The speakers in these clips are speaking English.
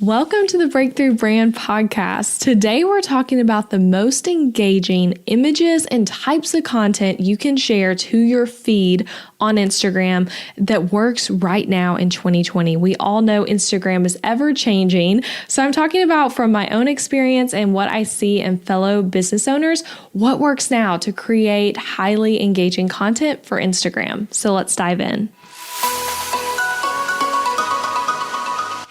Welcome to the Breakthrough Brand Podcast. Today we're talking about the most engaging images and types of content you can share to your feed on Instagram that works right now in 2020. We all know Instagram is ever changing. So I'm talking about from my own experience and what I see in fellow business owners, what works now to create highly engaging content for Instagram. So let's dive in.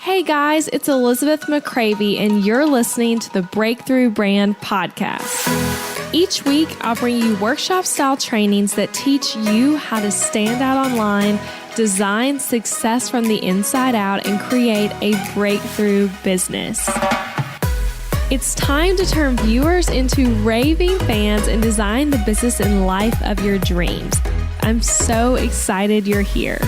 Hey guys, it's Elizabeth McCravey, and you're listening to the Breakthrough Brand Podcast. Each week, I'll bring you workshop-style trainings that teach you how to stand out online, design success from the inside out, and create a breakthrough business. It's time to turn viewers into raving fans and design the business and life of your dreams. I'm so excited you're here.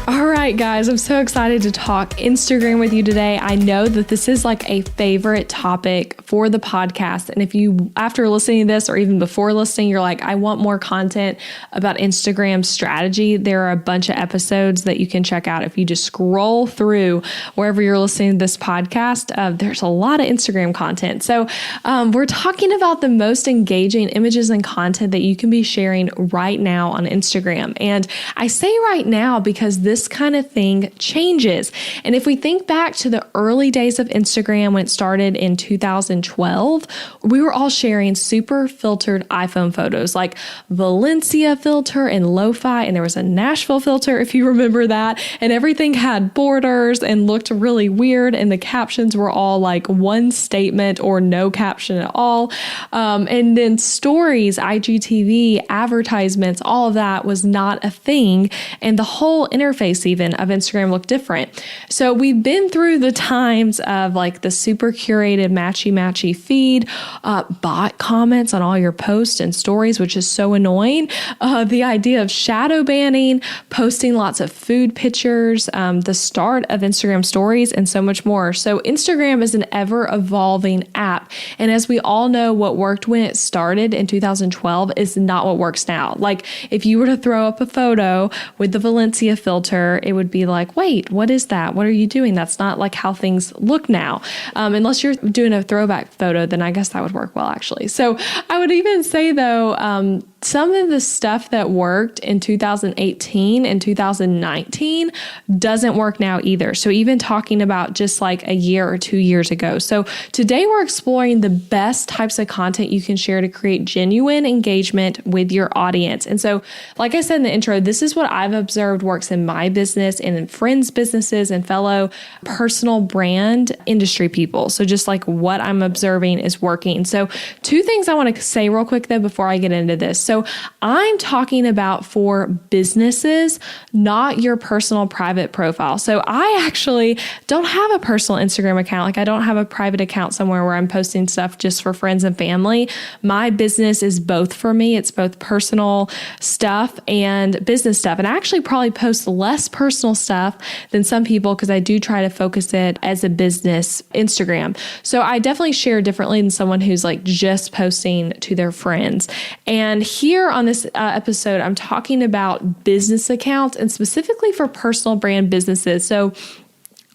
All right, guys, I'm so excited to talk Instagram with you today. I know that this is like a favorite topic for the podcast. And if you, after listening to this or even before listening, you're like, I want more content about Instagram strategy, there are a bunch of episodes that you can check out. If you just scroll through wherever you're listening to this podcast, there's a lot of Instagram content. So we're talking about the most engaging images and content that you can be sharing right now on Instagram. And I say right now because this kind of thing changes. And if we think back to the early days of Instagram when it started in 2012, we were all sharing super filtered iPhone photos like Valencia filter and lo-fi, and there was a Nashville filter if you remember that, and everything had borders and looked really weird, and the captions were all like one statement or no caption at all. And then stories, IGTV, advertisements, all of that was not a thing, and the whole interface even of Instagram look different. So we've been through the times of like the super curated matchy feed, bot comments on all your posts and stories, which is so annoying. The idea of shadow banning, posting lots of food pictures, the start of Instagram stories, and so much more. So Instagram is an ever evolving app. And as we all know, what worked when it started in 2012 is not what works now. Like if you were to throw up a photo with the Valencia filter, it would be like, wait, what is that? What are you doing? That's not like how things look now. Unless you're doing a throwback photo, then I guess that would work well, actually. So I would even say, though, some of the stuff that worked in 2018 and 2019 doesn't work now either. So even talking about just like a year or 2 years ago. So today we're exploring the best types of content you can share to create genuine engagement with your audience. And so, like I said in the intro, this is what I've observed works in my business and in friends' businesses and fellow personal brand industry people. So just like what I'm observing is working. So two things I want to say real quick though before I get into this. So I'm talking about for businesses, not your personal private profile. So I actually don't have a personal Instagram account. Like I don't have a private account somewhere where I'm posting stuff just for friends and family. My business is both for me. It's both personal stuff and business stuff. And I actually probably post less personal stuff than some people because I do try to focus it as a business Instagram. So I definitely share differently than someone who's like just posting to their friends. And here on this episode, I'm talking about business accounts and specifically for personal brand businesses. So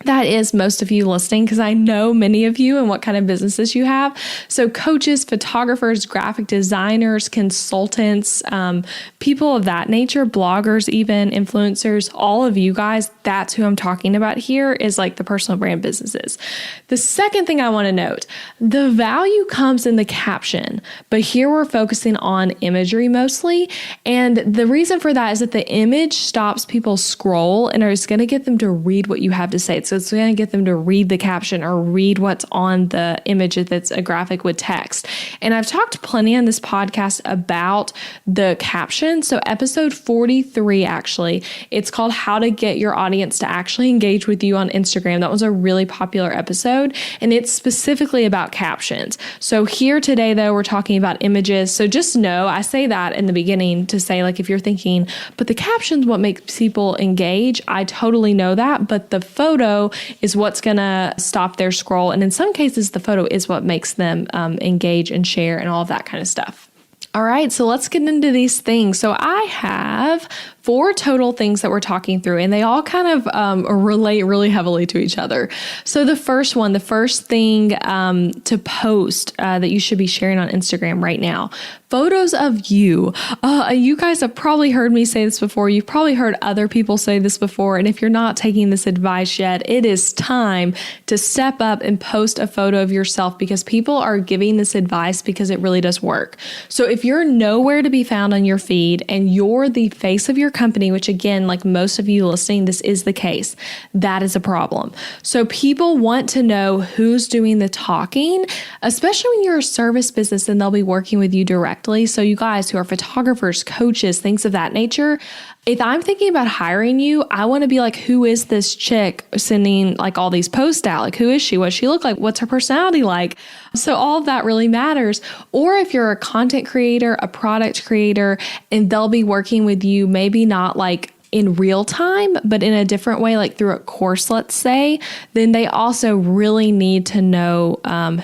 that is most of you listening because I know many of you and what kind of businesses you have. So coaches, photographers, graphic designers, consultants, people of that nature, bloggers, even influencers, all of you guys, that's who I'm talking about here is like the personal brand businesses. The second thing I want to note, the value comes in the caption, but here we're focusing on imagery mostly. And the reason for that is that the image stops people scroll and is going to get them to read what you have to say. So it's going to get them to read the caption or read what's on the image if it's a graphic with text. And I've talked plenty on this podcast about the caption. So episode 43, actually, it's called How to Get Your Audience to Actually Engage with You on Instagram. That was a really popular episode, and it's specifically about captions. So here today, though, we're talking about images. So just know, I say that in the beginning to say, like, if you're thinking, but the caption's what makes people engage, I totally know that, but the photo is what's going to stop their scroll. And in some cases, the photo is what makes them engage and share and all of that kind of stuff. All right, so let's get into these things. So I have 4 total things that we're talking through, and they all kind of relate really heavily to each other. So the first thing to post that you should be sharing on Instagram right now, photos of you. You guys have probably heard me say this before. You've probably heard other people say this before. And if you're not taking this advice yet, it is time to step up and post a photo of yourself, because people are giving this advice because it really does work. So if you're nowhere to be found on your feed and you're the face of your company, which again, like most of you listening, this is the case, that is a problem. So people want to know who's doing the talking, especially when you're a service business and they'll be working with you directly. So you guys who are photographers, coaches, things of that nature, if I'm thinking about hiring you, I want to be like, who is this chick sending like all these posts out? Like, who is she? What does she look like? What's her personality like? So all of that really matters. Or if you're a content creator, a product creator, and they'll be working with you, maybe not like in real time, but in a different way, like through a course, let's say, then they also really need to know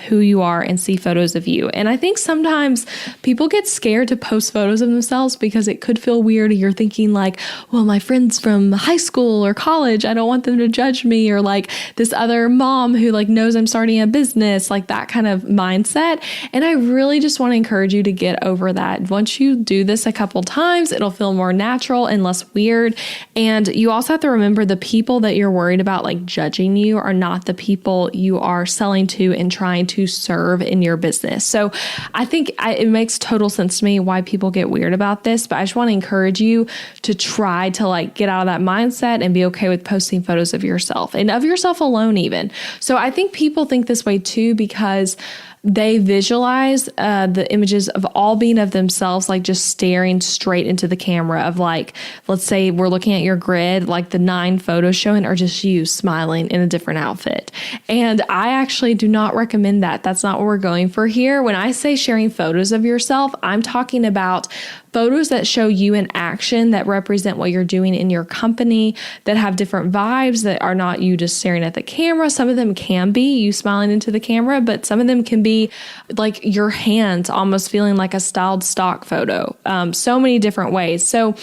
who you are and see photos of you. And I think sometimes people get scared to post photos of themselves because it could feel weird. You're thinking like, well, my friends from high school or college, I don't want them to judge me, or like this other mom who like knows I'm starting a business, like that kind of mindset. And I really just want to encourage you to get over that. Once you do this a couple times, it'll feel more natural and less weird. And you also have to remember the people that you're worried about like judging you are not the people you are selling to and trying to serve in your business. So I think it makes total sense to me why people get weird about this, but I just want to encourage you to try to like get out of that mindset and be okay with posting photos of yourself and of yourself alone even. So I think people think this way too because they visualize the images of all being of themselves, like just staring straight into the camera of like, let's say we're looking at your grid, like the 9 photos showing are just you smiling in a different outfit. And I actually do not recommend that. That's not what we're going for here. When I say sharing photos of yourself, I'm talking about photos that show you in action, that represent what you're doing in your company, that have different vibes, that are not you just staring at the camera. Some of them can be you smiling into the camera, but some of them can be like your hands almost feeling like a styled stock photo. So many different ways. So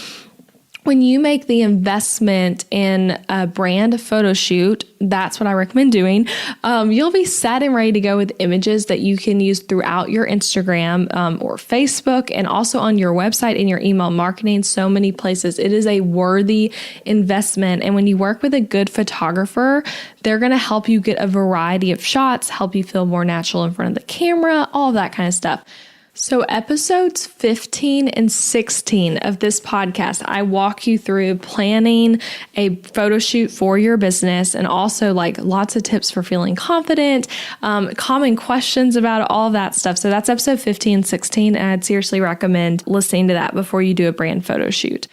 when you make the investment in a brand photo shoot, that's what I recommend doing. You'll be set and ready to go with images that you can use throughout your Instagram or Facebook, and also on your website, in your email marketing, so many places. It is a worthy investment. And when you work with a good photographer, they're going to help you get a variety of shots, help you feel more natural in front of the camera, all of that kind of stuff. So episodes 15 and 16 of this podcast, I walk you through planning a photo shoot for your business, and also like lots of tips for feeling confident, common questions about all of that stuff. So that's episode 15 and 16, and I'd seriously recommend listening to that before you do a brand photo shoot.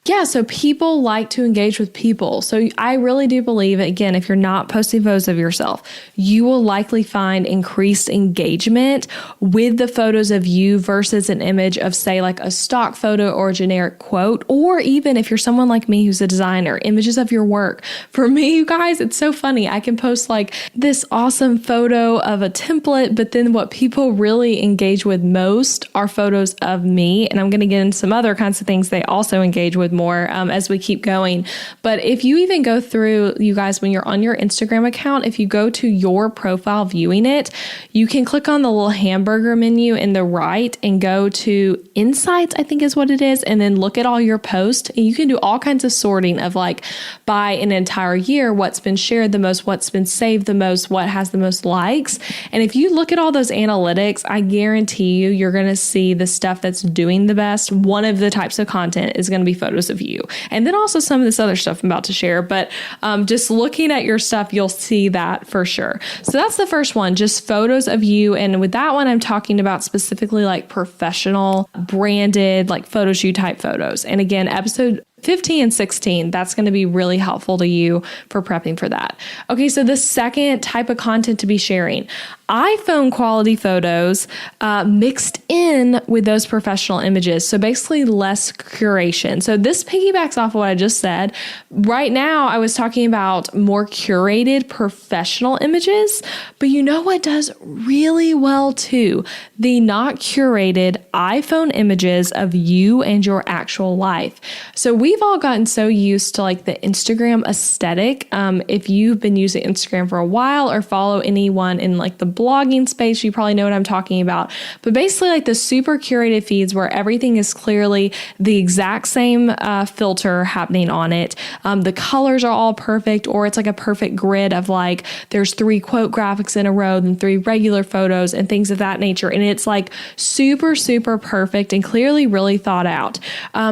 Yeah, so people like to engage with people. So I really do believe, again, if you're not posting photos of yourself, you will likely find increased engagement with the photos of you versus an image of, say, like a stock photo or a generic quote, or even if you're someone like me who's a designer, images of your work. For me, you guys, it's so funny. I can post like this awesome photo of a template, but then what people really engage with most are photos of me. And I'm going to get into some other kinds of things they also engage with more as we keep going. But if you even go through, you guys, when you're on your Instagram account, if you go to your profile viewing it, you can click on the little hamburger menu in the right and go to Insights, I think is what it is, and then look at all your posts. And you can do all kinds of sorting of like by an entire year, what's been shared the most, what's been saved the most, what has the most likes. And if you look at all those analytics, I guarantee you're going to see the stuff that's doing the best. One of the types of content is going to be photos of you. And then also some of this other stuff I'm about to share, but just looking at your stuff, you'll see that for sure. So that's the first one, just photos of you. And with that one, I'm talking about specifically like professional branded, like photo shoot type photos. And again, episode 15 and 16, that's going to be really helpful to you for prepping for that. Okay, so the second type of content to be sharing, iPhone quality photos mixed in with those professional images. So basically less curation. So this piggybacks off of what I just said. Right now, I was talking about more curated professional images, but you know what does really well too? The not curated iPhone images of you and your actual life. So we've all gotten so used to like the Instagram aesthetic. If you've been using Instagram for a while or follow anyone in like the blogging space, you probably know what I'm talking about. But basically like the super curated feeds where everything is clearly the exact same filter happening on it. The colors are all perfect, or it's like a perfect grid of like there's 3 quote graphics in a row and 3 regular photos and things of that nature. And it's like super, super perfect and clearly really thought out.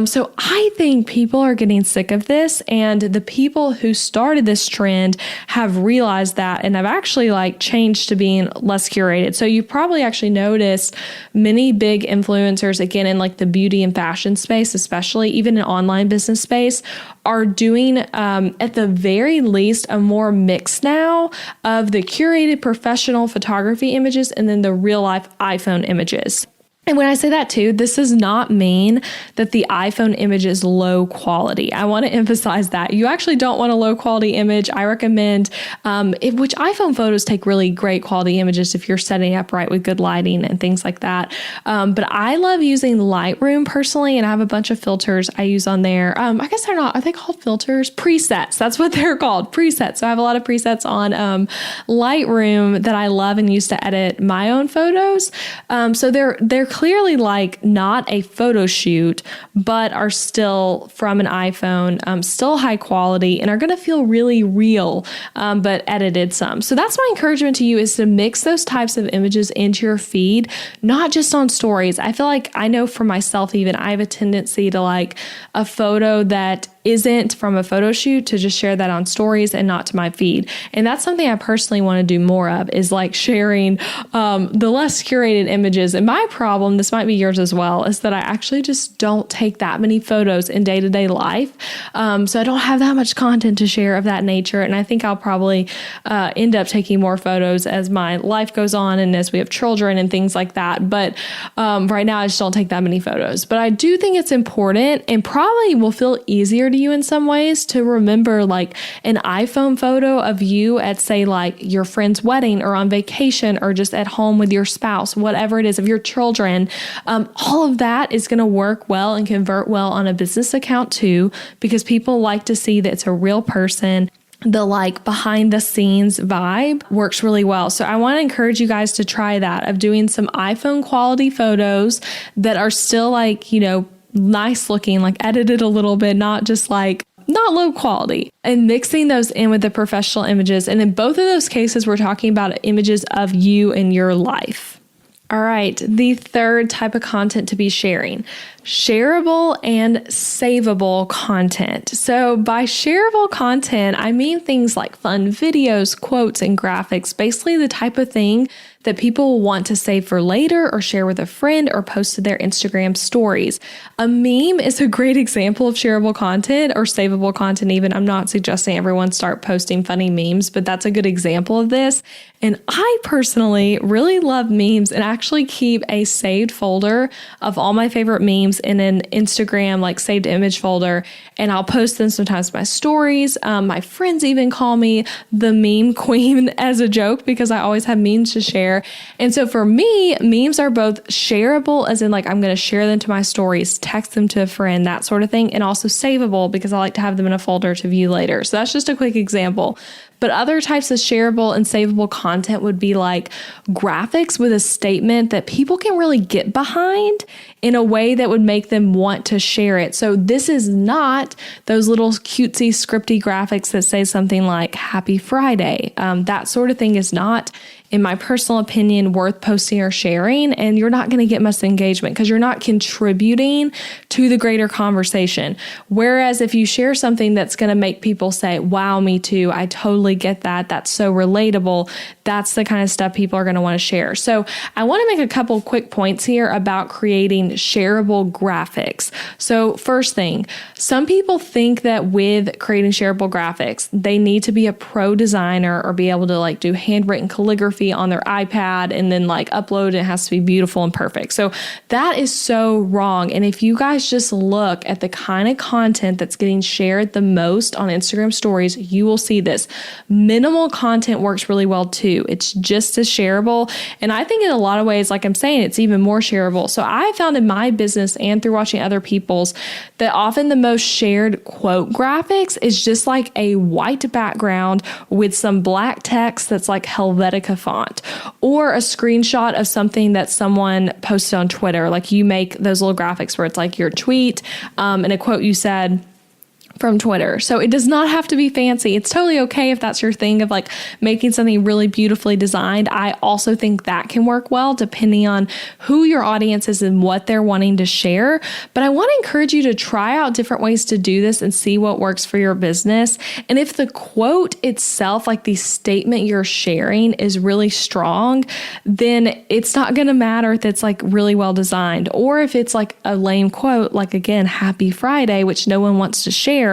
So I think people are getting sick of this, and the people who started this trend have realized that and have actually like changed to being less curated. So you probably actually noticed many big influencers, again, in like the beauty and fashion space, especially even in online business space, are doing at the very least a more mix now of the curated professional photography images and then the real life iPhone images. And when I say that too, this does not mean that the iPhone image is low quality. I want to emphasize that. You actually don't want a low quality image. I recommend, which iPhone photos take really great quality images if you're setting up right with good lighting and things like that. But I love using Lightroom personally, and I have a bunch of filters I use on there. I guess they're not, are they called filters? Presets. That's what they're called, presets. So I have a lot of presets on Lightroom that I love and use to edit my own photos. So they're clearly like not a photo shoot, but are still from an iPhone, still high quality, and are going to feel really real, but edited some. So that's my encouragement to you, is to mix those types of images into your feed, not just on stories. I feel like, I know for myself even, I have a tendency to like a photo that isn't from a photo shoot to just share that on stories and not to my feed. And that's something I personally want to do more of, is like sharing the less curated images. And my problem, this might be yours as well, is that I actually just don't take that many photos in day-to-day life. So I don't have that much content to share of that nature. And I think I'll probably end up taking more photos as my life goes on and as we have children and things like that. But right now I just don't take that many photos. But I do think it's important, and probably will feel easier to you in some ways, to remember like an iPhone photo of you at, say, like your friend's wedding or on vacation or just at home with your spouse, whatever it is, of your children. All of that is going to work well and convert well on a business account too, because people like to see that it's a real person. The like behind the scenes vibe works really well. So I want to encourage you guys to try that, of doing some iPhone quality photos that are still like, you know, nice looking, like edited a little bit, not just like not low quality, and mixing those in with the professional images. And in both of those cases, we're talking about images of you and your life. All right, the third type of content to be sharing: shareable and savable content. So by shareable content, I mean things like fun videos, quotes, and graphics, basically the type of thing that people want to save for later or share with a friend or post to their Instagram stories. A meme is a great example of shareable content, or savable content even. I'm not suggesting everyone start posting funny memes, but that's a good example of this. And I personally really love memes and actually keep a saved folder of all my favorite memes in an Instagram like saved image folder, and I'll post them sometimes to my stories. My friends even call me the meme queen as a joke, because I always have memes to share. And so for me, memes are both shareable, as in like I'm going to share them to my stories, text them to a friend, that sort of thing, and also savable, because I like to have them in a folder to view later. So that's just a quick example. But other types of shareable and savable content would be like graphics with a statement that people can really get behind in a way that would make them want to share it. So this is not those little cutesy scripty graphics that say something like Happy Friday. That sort of thing is not, in my personal opinion, worth posting or sharing, and you're not going to get much engagement because you're not contributing to the greater conversation. Whereas if you share something that's going to make people say, wow, me too, I totally totally get that. That's so relatable. That's the kind of stuff people are going to want to share. So I want to make a couple quick points here about creating shareable graphics. So first thing, some people think that with creating shareable graphics, they need to be a pro designer or be able to like do handwritten calligraphy on their iPad and then like upload. It has to be beautiful and perfect. So that is so wrong. And if you guys just look at the kind of content that's getting shared the most on Instagram stories, you will see this. Minimal content works really well too. It's just as shareable. And I think in a lot of ways, like I'm saying, it's even more shareable. So I found in my business and through watching other people's that often the most shared quote graphics is just like a white background with some black text that's like Helvetica font, or a screenshot of something that someone posted on Twitter. Like you make those little graphics where it's like your tweet and a quote you said from Twitter. So it does not have to be fancy. It's totally okay if that's your thing of like making something really beautifully designed. I also think that can work well depending on who your audience is and what they're wanting to share. But I want to encourage you to try out different ways to do this and see what works for your business. And if the quote itself, like the statement you're sharing, is really strong, then it's not going to matter if it's like really well designed, or if it's like a lame quote, like again, Happy Friday, which no one wants to share.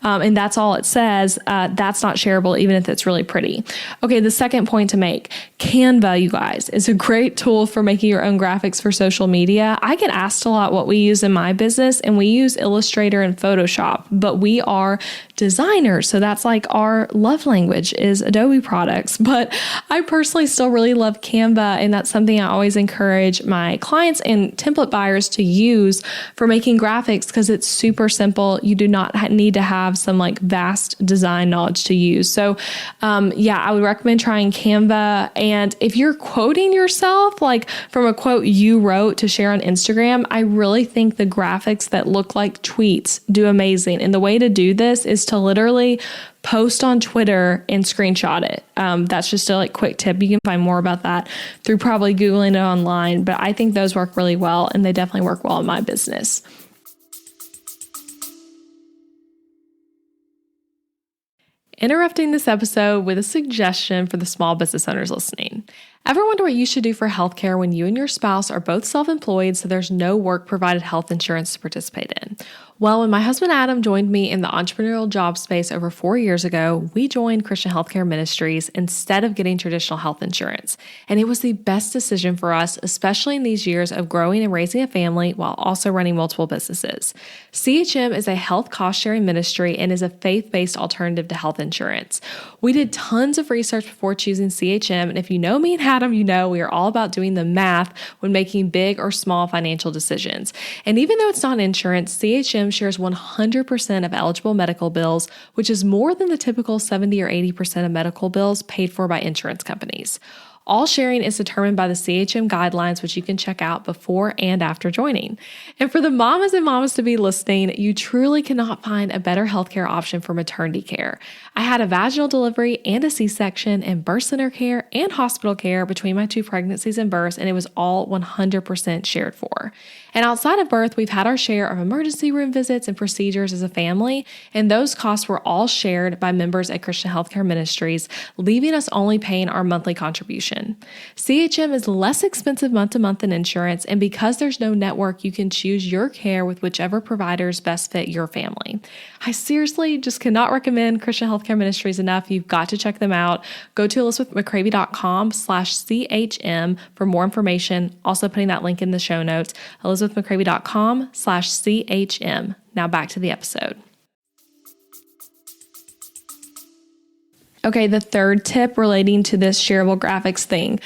And that's all it says, that's not shareable, even if it's really pretty. Okay, the second point to make, Canva, you guys, is a great tool for making your own graphics for social media. I get asked a lot what we use in my business, and we use Illustrator and Photoshop, but we are designers. So that's like our love language is Adobe products. But I personally still really love Canva, and that's something I always encourage my clients and template buyers to use for making graphics because it's super simple. You do not need to have some like vast design knowledge to use. So I would recommend trying Canva. And if you're quoting yourself, like from a quote you wrote to share on Instagram, I really think the graphics that look like tweets do amazing. And the way to do this is to literally post on Twitter and screenshot it. That's just a like quick tip. You can find more about that through probably Googling it online, but I think those work really well, and they definitely work well in my business. Interrupting this episode with a suggestion for the small business owners listening. Ever wonder what you should do for healthcare when you and your spouse are both self-employed, so there's no work-provided health insurance to participate in? Well, when my husband Adam joined me in the entrepreneurial job space over 4 years ago, we joined Christian Healthcare Ministries instead of getting traditional health insurance. And it was the best decision for us, especially in these years of growing and raising a family while also running multiple businesses. CHM is a health cost-sharing ministry and is a faith-based alternative to health insurance. We did tons of research before choosing CHM, and if you know me and Adam, you know we are all about doing the math when making big or small financial decisions. And even though it's not insurance, CHM shares 100% of eligible medical bills, which is more than the typical 70 or 80% of medical bills paid for by insurance companies. All sharing is determined by the CHM guidelines, which you can check out before and after joining. And for the mamas and mamas to be listening, you truly cannot find a better healthcare option for maternity care. I had a vaginal delivery and a C-section and birth center care and hospital care between my 2 pregnancies and births, and it was all 100% shared for. And outside of birth, we've had our share of emergency room visits and procedures as a family, and those costs were all shared by members at Christian Healthcare Ministries, leaving us only paying our monthly contribution. CHM is less expensive month to month than insurance, and because there's no network, you can choose your care with whichever providers best fit your family. I seriously just cannot recommend Christian Healthcare Ministries enough. You've got to check them out. Go to elizabethmccravy.com/CHM for more information. Also putting that link in the show notes, elizabethmccravy.com/CHM. Now back to the episode. Okay, the third tip relating to this shareable graphics thing.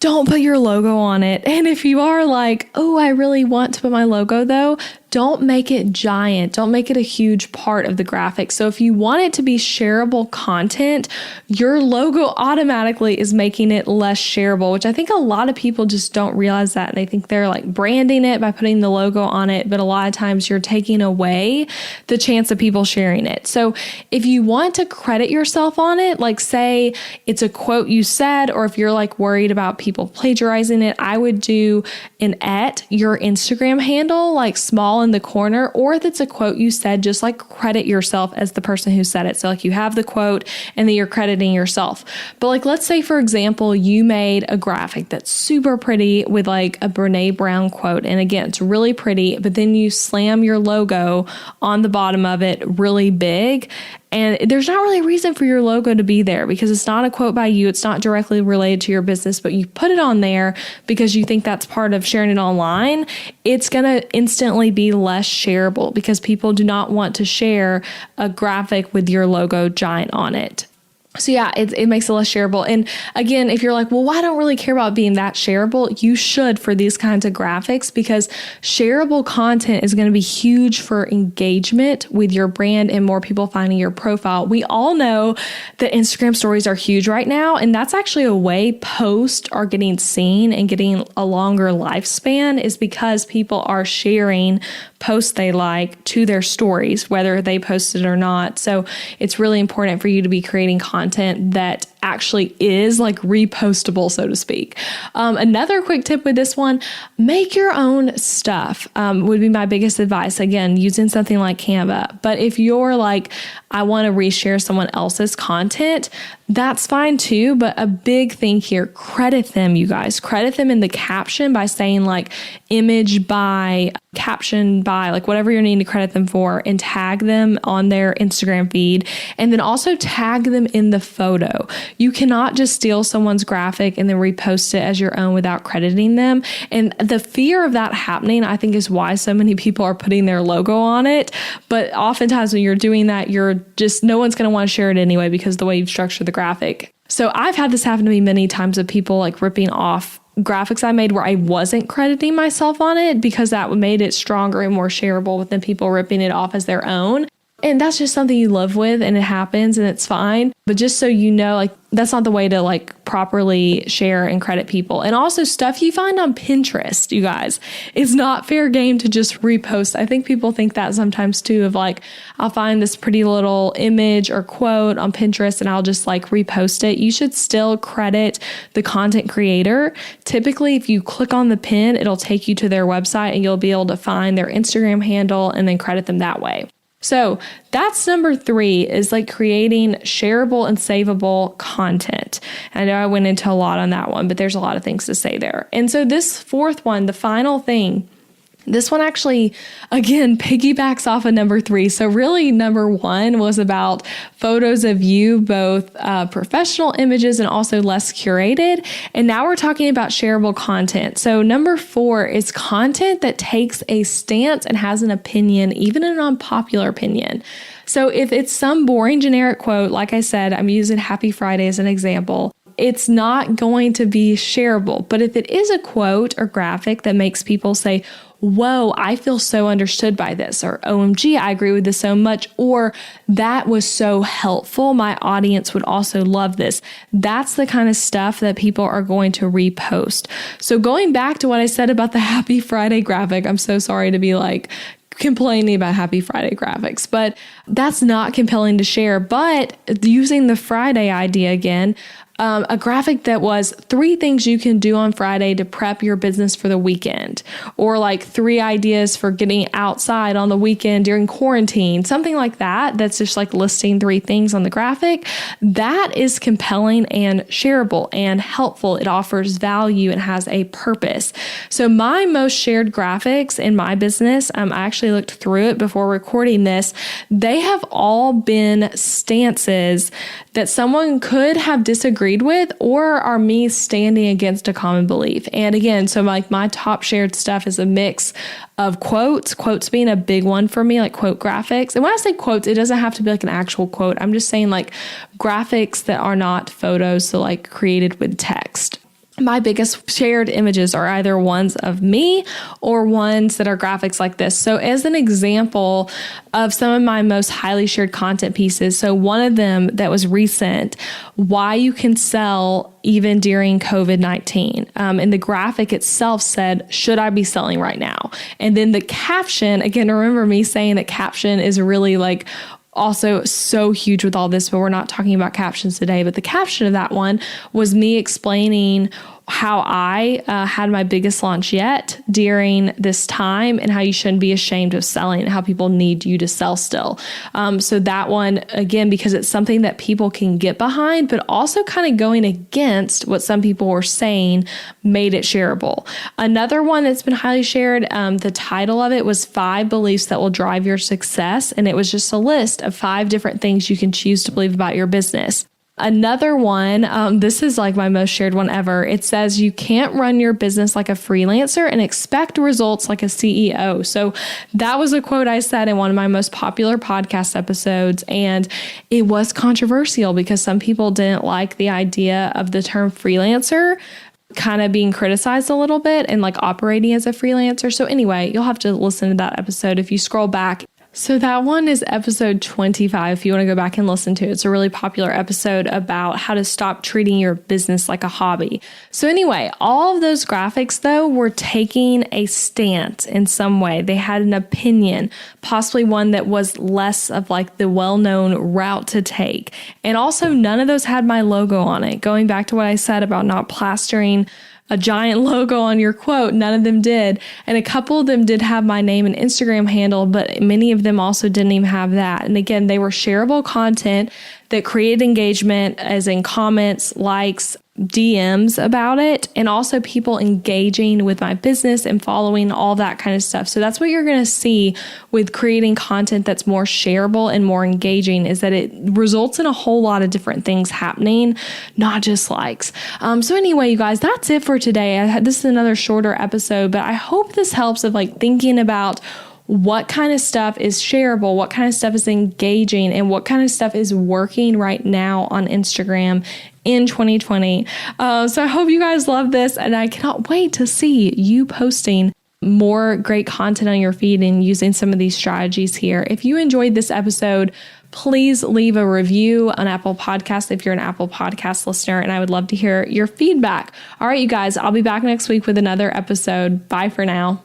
Don't put your logo on it. And if you are like, oh, I really want to put my logo though, don't make it giant. Don't make it a huge part of the graphic. So if you want it to be shareable content, your logo automatically is making it less shareable, which I think a lot of people just don't realize that. And they think they're like branding it by putting the logo on it. But a lot of times you're taking away the chance of people sharing it. So if you want to credit yourself on it, like say it's a quote you said, or if you're like worried about people plagiarizing it, I would do an @ your Instagram handle, like small in the corner, or if it's a quote you said, just like credit yourself as the person who said it. So like you have the quote and then you're crediting yourself. But like, let's say, for example, you made a graphic that's super pretty with like a Brene Brown quote. And again, it's really pretty, but then you slam your logo on the bottom of it really big. And there's not really a reason for your logo to be there because it's not a quote by you. It's not directly related to your business, but you put it on there because you think that's part of sharing it online. It's going to instantly be less shareable because people do not want to share a graphic with your logo giant on it. So yeah, it makes it less shareable. And again, if you're like, well, I don't really care about being that shareable, you should for these kinds of graphics because shareable content is going to be huge for engagement with your brand and more people finding your profile. We all know that Instagram stories are huge right now, and that's actually a way posts are getting seen and getting a longer lifespan is because people are sharing posts they like to their stories, whether they posted or not. So it's really important for you to be creating content that actually is like repostable, so to speak. Another quick tip with this one, make your own stuff would be my biggest advice. Again, using something like Canva. But if you're like, I want to reshare someone else's content, that's fine too. But a big thing here, credit them, you guys. Credit them in the caption by saying like image by, caption by, like whatever you're needing to credit them for, and tag them on their Instagram feed. And then also tag them in the photo. You cannot just steal someone's graphic and then repost it as your own without crediting them. And the fear of that happening, I think, is why so many people are putting their logo on it. But oftentimes when you're doing that, no one's going to want to share it anyway because of the way you've structured the graphic. So I've had this happen to me many times of people like ripping off graphics I made where I wasn't crediting myself on it because that made it stronger and more shareable than people ripping it off as their own. And that's just something you live with and it happens and it's fine. But just so you know, like that's not the way to like properly share and credit people. And also stuff you find on Pinterest, you guys, it's not fair game to just repost. I think people think that sometimes too of like, I'll find this pretty little image or quote on Pinterest and I'll just like repost it. You should still credit the content creator. Typically, if you click on the pin, it'll take you to their website and you'll be able to find their Instagram handle and then credit them that way. So that's number 3 is like creating shareable and savable content. I know I went into a lot on that one, but there's a lot of things to say there. And so this 4th one, the final thing, this one actually, again, piggybacks off of number 3. So really number 1 was about photos of you, both professional images and also less curated. And now we're talking about shareable content. So number 4 is content that takes a stance and has an opinion, even an unpopular opinion. So if it's some boring generic quote, like I said, I'm using Happy Friday as an example, it's not going to be shareable. But if it is a quote or graphic that makes people say, whoa, I feel so understood by this, or OMG, I agree with this so much, or that was so helpful, my audience would also love this. That's the kind of stuff that people are going to repost. So going back to what I said about the Happy Friday graphic, I'm so sorry to be like complaining about Happy Friday graphics, but that's not compelling to share. But using the Friday idea again, a graphic that was 3 things you can do on Friday to prep your business for the weekend, or like 3 ideas for getting outside on the weekend during quarantine, something like that. That's just like listing 3 things on the graphic. That is compelling and shareable and helpful. It offers value and has a purpose. So my most shared graphics in my business, I actually looked through it before recording this. They have all been stances that someone could have disagreed with, or are me standing against a common belief. And again, so like my top shared stuff is a mix of quotes being a big one for me, like quote graphics. And when I say quotes, it doesn't have to be like an actual quote. I'm just saying like graphics that are not photos, so like created with text. My biggest shared images are either ones of me or ones that are graphics like this. So as an example of some of my most highly shared content pieces, so one of them that was recent, why you can sell even during COVID-19. And the graphic itself said, should I be selling right now? And then the caption, again, remember me saying that caption is really like also so huge with all this, but we're not talking about captions today. But the caption of that one was me explaining how I had my biggest launch yet during this time, and how you shouldn't be ashamed of selling, and how people need you to sell still. So that one, again, because it's something that people can get behind, but also kind of going against what some people were saying made it shareable. Another one that's been highly shared, the title of it was 5 Beliefs That Will Drive Your Success. And it was just a list of 5 different things you can choose to believe about your business. Another one, this is like my most shared one ever. It says you can't run your business like a freelancer and expect results like a CEO. So that was a quote I said in one of my most popular podcast episodes. And it was controversial because some people didn't like the idea of the term freelancer kind of being criticized a little bit and like operating as a freelancer. So anyway, you'll have to listen to that episode if you scroll back. So that one is episode 25 if you want to go back and listen to it. It's a really popular episode about how to stop treating your business like a hobby. So anyway, all of those graphics though were taking a stance in some way. They had an opinion, possibly one that was less of like the well-known route to take. And also none of those had my logo on it. Going back to what I said about not plastering a giant logo on your quote, none of them did. And a couple of them did have my name and Instagram handle, but many of them also didn't even have that. And again, they were shareable content that created engagement, as in comments, likes, DMs about it, and also people engaging with my business and following all that kind of stuff. So that's what you're going to see with creating content that's more shareable and more engaging, is that it results in a whole lot of different things happening, not just likes. So anyway, you guys, that's it for today. This is another shorter episode, but I hope this helps of like thinking about what kind of stuff is shareable, what kind of stuff is engaging, and what kind of stuff is working right now on Instagram in 2020. So I hope you guys love this, and I cannot wait to see you posting more great content on your feed and using some of these strategies here. If you enjoyed this episode, please leave a review on Apple Podcasts if you're an Apple Podcast listener, and I would love to hear your feedback. All right, you guys, I'll be back next week with another episode. Bye for now.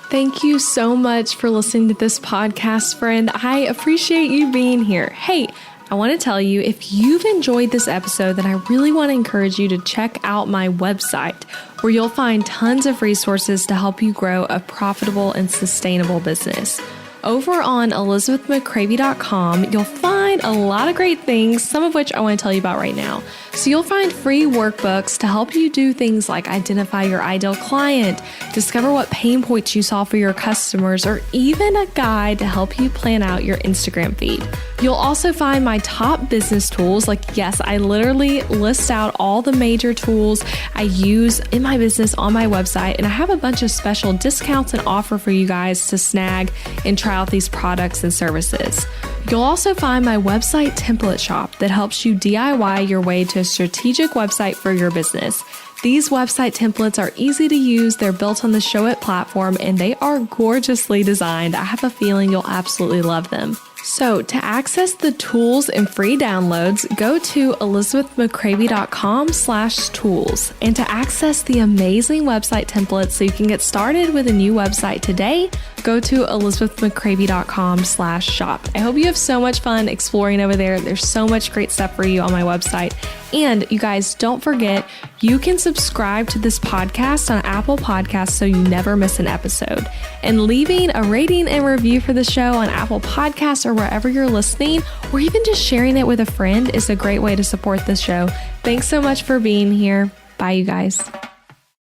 Thank you so much for listening to this podcast, friend. I appreciate you being here. Hey, I want to tell you, if you've enjoyed this episode, then I really want to encourage you to check out my website, where you'll find tons of resources to help you grow a profitable and sustainable business. Over on ElizabethMcCravey.com, you'll find a lot of great things, some of which I want to tell you about right now. So you'll find free workbooks to help you do things like identify your ideal client, discover what pain points you solve for your customers, or even a guide to help you plan out your Instagram feed. You'll also find my top business tools. Like, yes, I literally list out all the major tools I use in my business on my website, and I have a bunch of special discounts and offer for you guys to snag and try out these products and services. You'll also find my website template shop that helps you DIY your way to a strategic website for your business. These website templates are easy to use, they're built on the Showit platform, and they are gorgeously designed. I have a feeling you'll absolutely love them. So to access the tools and free downloads, go to ElizabethMcCravey.com/tools. And to access the amazing website templates so you can get started with a new website today, go to ElizabethMcCravey.com/shop. I hope you have so much fun exploring over there. There's so much great stuff for you on my website. And you guys, don't forget, you can subscribe to this podcast on Apple Podcasts so you never miss an episode. And leaving a rating and review for the show on Apple Podcasts or wherever you're listening, or even just sharing it with a friend, is a great way to support this show. Thanks so much for being here. Bye, you guys.